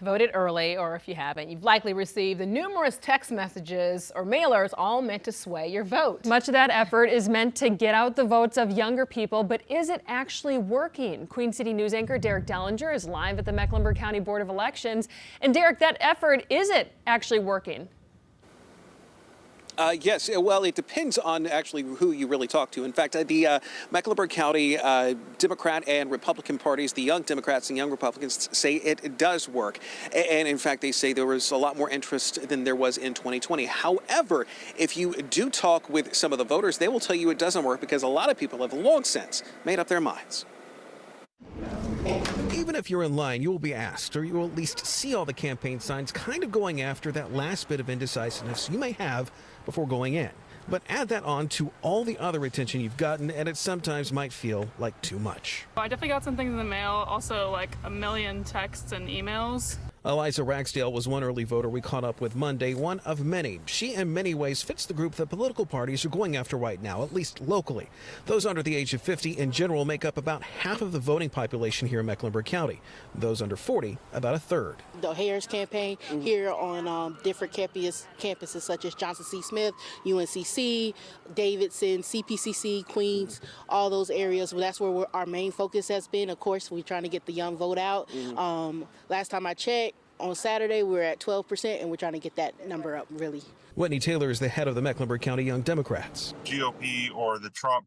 voted early, or if you haven't, you've likely received the numerous text messages or mailers all meant to sway your vote. Much of that effort is meant to get out the votes of younger people, but is it actually working? Queen City News anchor Derek Dellinger is live at the Mecklenburg County Board of Elections. And Derek, that effort, is it actually working? Yes, well, it depends on actually who you really talk to. In fact, the Mecklenburg County Democrat and Republican parties, the Young Democrats and Young Republicans, say it does work. And in fact, they say there was a lot more interest than there was in 2020. However, if you do talk with some of the voters, they will tell you it doesn't work because a lot of people have long since made up their minds. Even if you're in line, you will be asked, or you will at least see all the campaign signs kind of going after that last bit of indecisiveness you may have before going in. But add that on to all the other attention you've gotten, and it sometimes might feel like too much. I definitely got some things in the mail, also like a million texts and emails. Eliza Ragsdale was one early voter we caught up with Monday, one of many. She in many ways fits the group that political parties are going after right now, at least locally. Those under the age of 50 in general make up about half of the voting population here in Mecklenburg County. Those under 40, about a third. The Harris campaign here on different campuses such as Johnson C. Smith, UNCC, Davidson, CPCC, Queens, all those areas. Well, that's where our main focus has been. Of course, we're trying to get the young vote out. Last time I checked, on Saturday, we're at 12%, and we're trying to get that number up, really. Whitney Taylor is the head of the Mecklenburg County Young Democrats. GOP or the Trump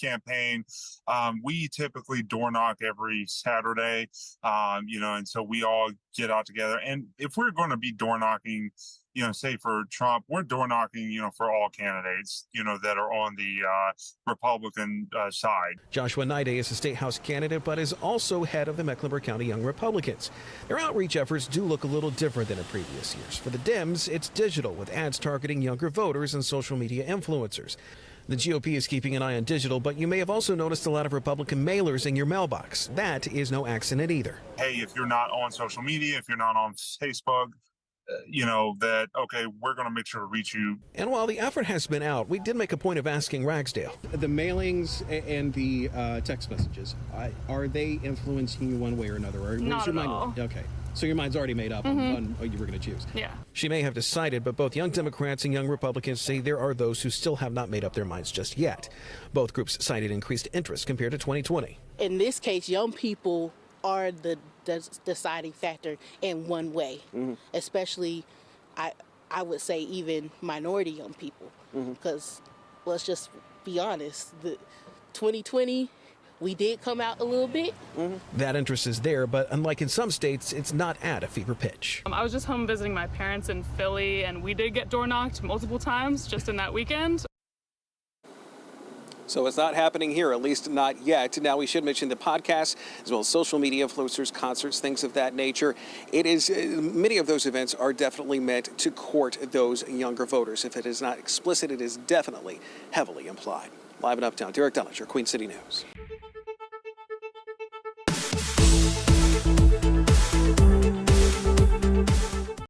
campaign, we typically door knock every Saturday, and so we all get out together. And if we're going to be door knocking, say for Trump, we're door knocking, for all candidates, that are on the Republican side. Joshua Naide is a state house candidate, but is also head of the Mecklenburg County Young Republicans. Their outreach efforts do look a little different than in previous years. For the Dems, it's digital, with ads targeting younger voters and social media influencers. The GOP is keeping an eye on digital, but you may have also noticed a lot of Republican mailers in your mailbox. That is no accident either. Hey, if you're not on social media, if you're not on Facebook, okay, we're going to make sure to reach you. And while the effort has been out, we did make a point of asking Ragsdale. The mailings and the text messages, are they influencing you one way or another? Or not at all. Okay. So your mind's already made up on what you were going to choose. Yeah. She may have decided, but both Young Democrats and Young Republicans say there are those who still have not made up their minds just yet. Both groups cited increased interest compared to 2020. In this case, young people are the deciding factor in one way, especially, I would say, even minority young people. Because let's just be honest, the 2020, we did come out a little bit. That interest is there, but unlike in some states, it's not at a fever pitch. I was just home visiting my parents in Philly, and we did get door knocked multiple times just in that weekend. So it's not happening here, at least not yet. Now, we should mention the podcasts, as well as social media influencers, concerts, things of that nature. It is, many of those events are definitely meant to court those younger voters. If it is not explicit, it is definitely heavily implied. Live in Uptown, Derek Dellinger, Queen City News.